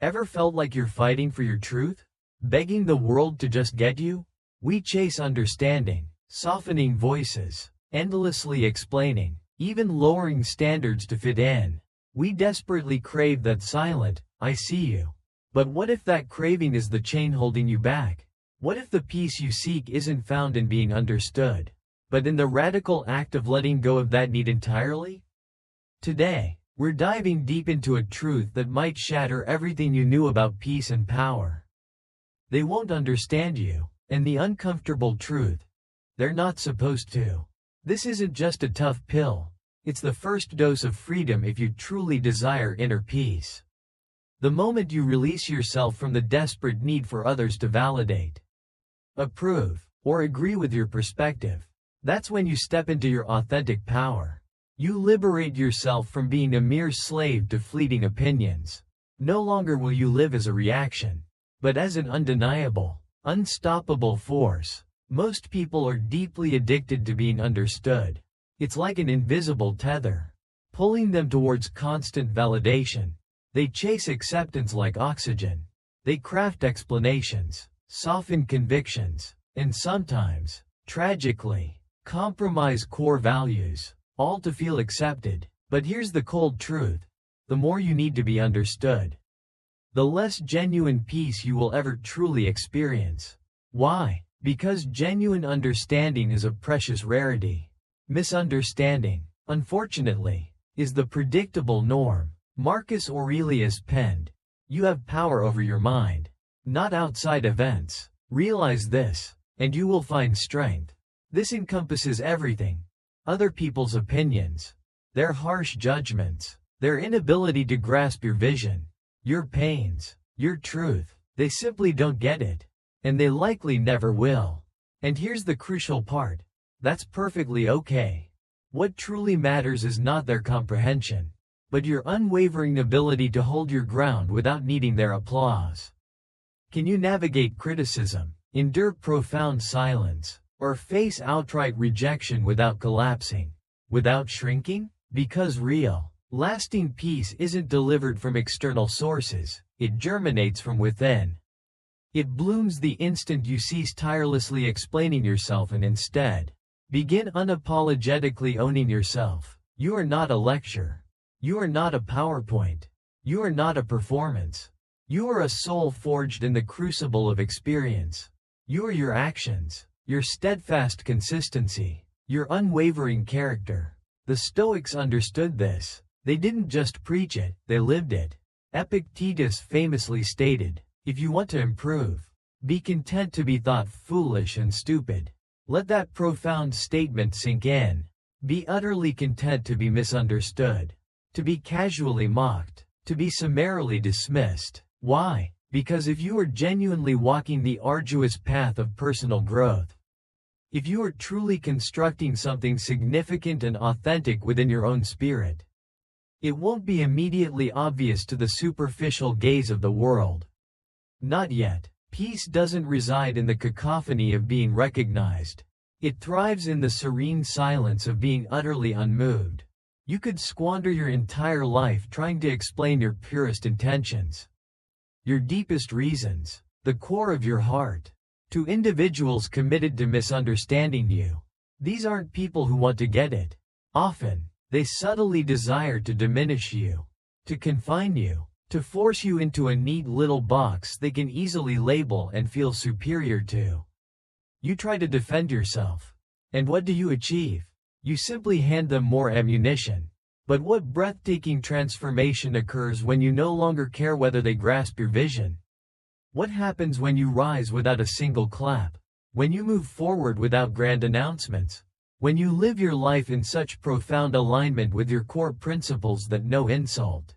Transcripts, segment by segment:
Ever felt like you're fighting for your truth? Begging the world to just get you? We chase understanding, softening voices, endlessly explaining, even lowering standards to fit in. We desperately crave that silent, "I see you." But what if that craving is the chain holding you back? What if the peace you seek isn't found in being understood, but in the radical act of letting go of that need entirely? Today, we're diving deep into a truth that might shatter everything you knew about peace and power. They won't understand you, and the uncomfortable truth, they're not supposed to. This isn't just a tough pill, it's the first dose of freedom if you truly desire inner peace. The moment you release yourself from the desperate need for others to validate, approve, or agree with your perspective, that's when you step into your authentic power. You liberate yourself from being a mere slave to fleeting opinions. No longer will you live as a reaction, but as an undeniable, unstoppable force. Most people are deeply addicted to being understood. It's like an invisible tether, pulling them towards constant validation. They chase acceptance like oxygen. They craft explanations, soften convictions, and sometimes, tragically, compromise core values, all to feel accepted. But here's the cold truth: the more you need to be understood, the less genuine peace you will ever truly experience. Why? Because genuine understanding is a precious rarity. Misunderstanding, unfortunately, is the predictable norm. Marcus Aurelius penned, "You have power over your mind, not outside events. Realize this, and you will find strength." This encompasses everything: other people's opinions, their harsh judgments, their inability to grasp your vision, your pains, your truth. They simply don't get it, and they likely never will. And here's the crucial part: that's perfectly okay. What truly matters is not their comprehension, but your unwavering ability to hold your ground without needing their applause. Can you navigate criticism, endure profound silence, or face outright rejection without collapsing, without shrinking? Because real, lasting peace isn't delivered from external sources, it germinates from within. It blooms the instant you cease tirelessly explaining yourself and instead begin unapologetically owning yourself. You are not a lecture. You are not a PowerPoint. You are not a performance. You are a soul forged in the crucible of experience. You are your actions, your steadfast consistency, your unwavering character. The Stoics understood this. They didn't just preach it, they lived it. Epictetus famously stated, "If you want to improve, be content to be thought foolish and stupid." Let that profound statement sink in. Be utterly content to be misunderstood, to be casually mocked, to be summarily dismissed. Why? Because if you are genuinely walking the arduous path of personal growth, if you are truly constructing something significant and authentic within your own spirit, it won't be immediately obvious to the superficial gaze of the world. Not yet. Peace doesn't reside in the cacophony of being recognized. It thrives in the serene silence of being utterly unmoved. You could squander your entire life trying to explain your purest intentions, your deepest reasons, the core of your heart, to individuals committed to misunderstanding you. These aren't people who want to get it. Often, they subtly desire to diminish you, to confine you, to force you into a neat little box they can easily label and feel superior to. You try to defend yourself. And what do you achieve? You simply hand them more ammunition. But what breathtaking transformation occurs when you no longer care whether they grasp your vision? What happens when you rise without a single clap? When you move forward without grand announcements? When you live your life in such profound alignment with your core principles that no insult,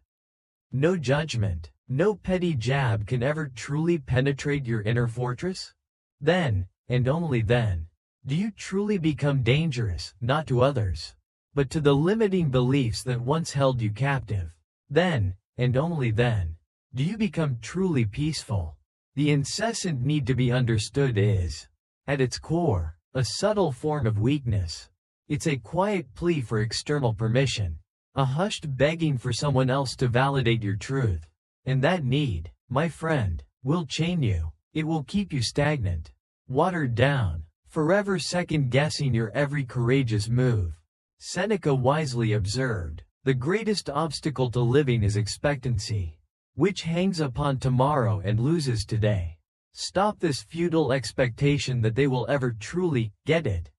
no judgment, no petty jab can ever truly penetrate your inner fortress? Then, and only then, do you truly become dangerous, not to others, but to the limiting beliefs that once held you captive. Then, and only then, do you become truly peaceful. The incessant need to be understood is, at its core, a subtle form of weakness. It's a quiet plea for external permission, a hushed begging for someone else to validate your truth. And that need, my friend, will chain you. It will keep you stagnant, watered down, forever second-guessing your every courageous move. Seneca wisely observed, "The greatest obstacle to living is expectancy, which hangs upon tomorrow and loses today." Stop this futile expectation that they will ever truly get it.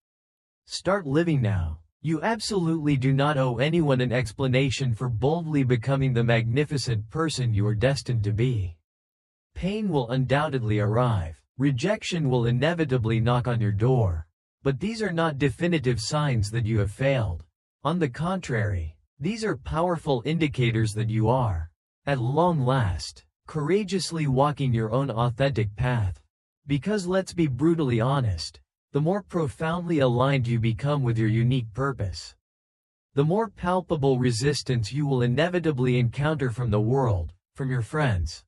Start living now. You absolutely do not owe anyone an explanation for boldly becoming the magnificent person you are destined to be. Pain will undoubtedly arrive. Rejection will inevitably knock on your door. But these are not definitive signs that you have failed. On the contrary, these are powerful indicators that you are, at long last, courageously walking your own authentic path. Because let's be brutally honest, the more profoundly aligned you become with your unique purpose, the more palpable resistance you will inevitably encounter from the world, from your friends.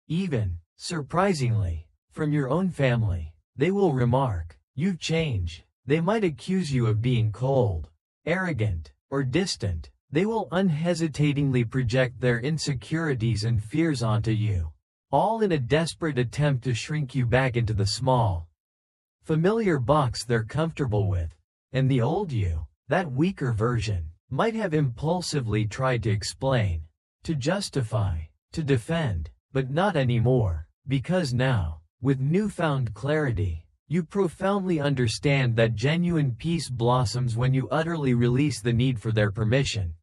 Even, surprisingly, from your own family. They will remark, "You've changed." They might accuse you of being cold, arrogant, or distant. They will unhesitatingly project their insecurities and fears onto you, all in a desperate attempt to shrink you back into the small, familiar box they're comfortable with. And the old you, that weaker version, might have impulsively tried to explain, to justify, to defend, but not anymore, because now, with newfound clarity, you profoundly understand that genuine peace blossoms when you utterly release the need for their permission,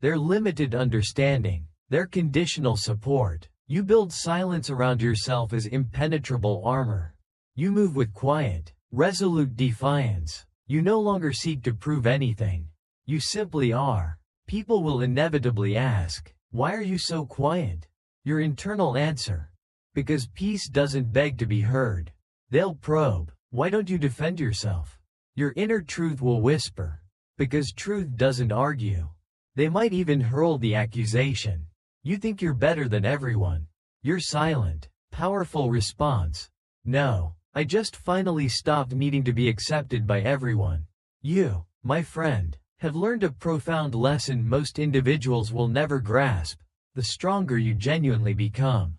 their limited understanding, their conditional support. You build silence around yourself as impenetrable armor. You move with quiet, resolute defiance. You no longer seek to prove anything. You simply are. People will inevitably ask, "Why are you so quiet?" Your internal answer, "Because peace doesn't beg to be heard." They'll probe, "Why don't you defend yourself?" Your inner truth will whisper, "Because truth doesn't argue." They might even hurl the accusation, "You think you're better than everyone." Your silent, powerful response, "No, I just finally stopped needing to be accepted by everyone." You, my friend, have learned a profound lesson most individuals will never grasp. The stronger you genuinely become,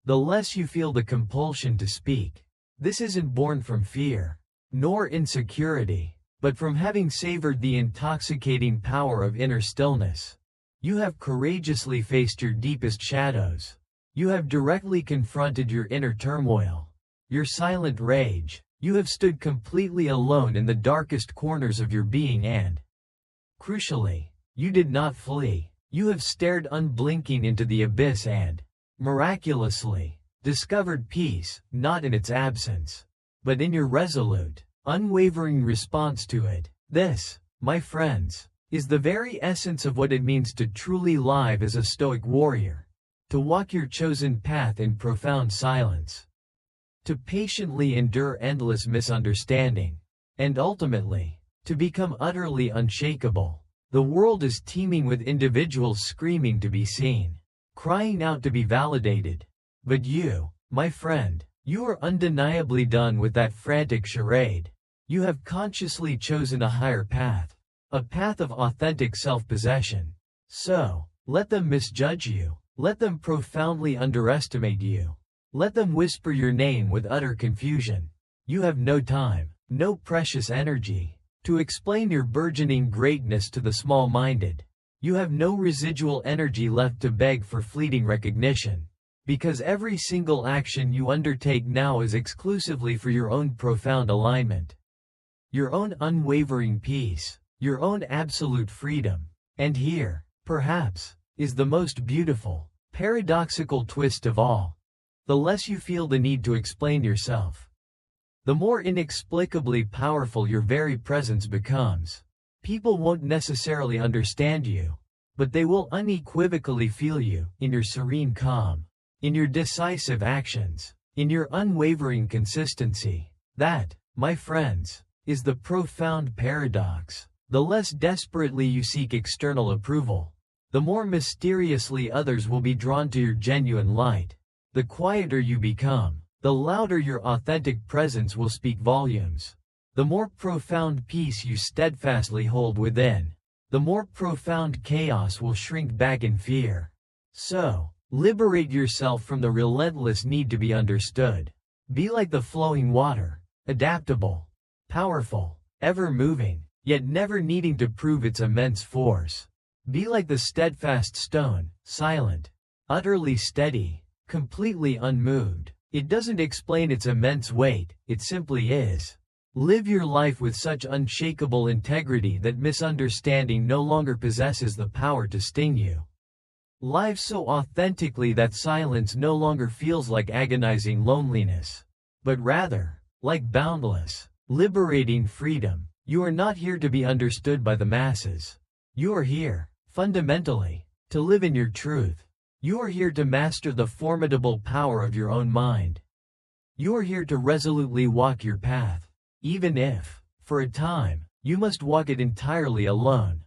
the less you feel the compulsion to speak. This isn't born from fear, nor insecurity, but from having savored the intoxicating power of inner stillness. You have courageously faced your deepest shadows. You have directly confronted your inner turmoil, your silent rage. You have stood completely alone in the darkest corners of your being and, crucially, you did not flee. You have stared unblinking into the abyss and, miraculously, discovered peace, not in its absence, but in your resolute, unwavering response to it. This, my friends, is the very essence of what it means to truly live as a Stoic warrior, to walk your chosen path in profound silence, to patiently endure endless misunderstanding, and ultimately, to become utterly unshakable. The world is teeming with individuals screaming to be seen, crying out to be validated. But you, my friend, you are undeniably done with that frantic charade. You have consciously chosen a higher path, a path of authentic self-possession. So, let them misjudge you. Let them profoundly underestimate you. Let them whisper your name with utter confusion. You have no time, no precious energy, to explain your burgeoning greatness to the small-minded. You have no residual energy left to beg for fleeting recognition, because every single action you undertake now is exclusively for your own profound alignment, your own unwavering peace, your own absolute freedom. And here, perhaps, is the most beautiful, paradoxical twist of all. The less you feel the need to explain yourself, the more inexplicably powerful your very presence becomes. People won't necessarily understand you, but they will unequivocally feel you, in your serene calm, in your decisive actions, in your unwavering consistency. That, my friends, is the profound paradox. The less desperately you seek external approval, the more mysteriously others will be drawn to your genuine light. The quieter you become, the louder your authentic presence will speak volumes. The more profound peace you steadfastly hold within, the more profound chaos will shrink back in fear. So, Liberate yourself from the relentless need to be understood. Be like the flowing water, adaptable, powerful, ever-moving, yet never needing to prove its immense force. Be like the steadfast stone, silent, utterly steady, completely unmoved. It doesn't explain its immense weight, it simply is. Live your life with such unshakable integrity that misunderstanding no longer possesses the power to sting you. Live so authentically that silence no longer feels like agonizing loneliness, but rather, like boundless, liberating freedom. You are not here to be understood by the masses. You are here, fundamentally, to live in your truth. You are here to master the formidable power of your own mind. You are here to resolutely walk your path, even if, for a time, you must walk it entirely alone.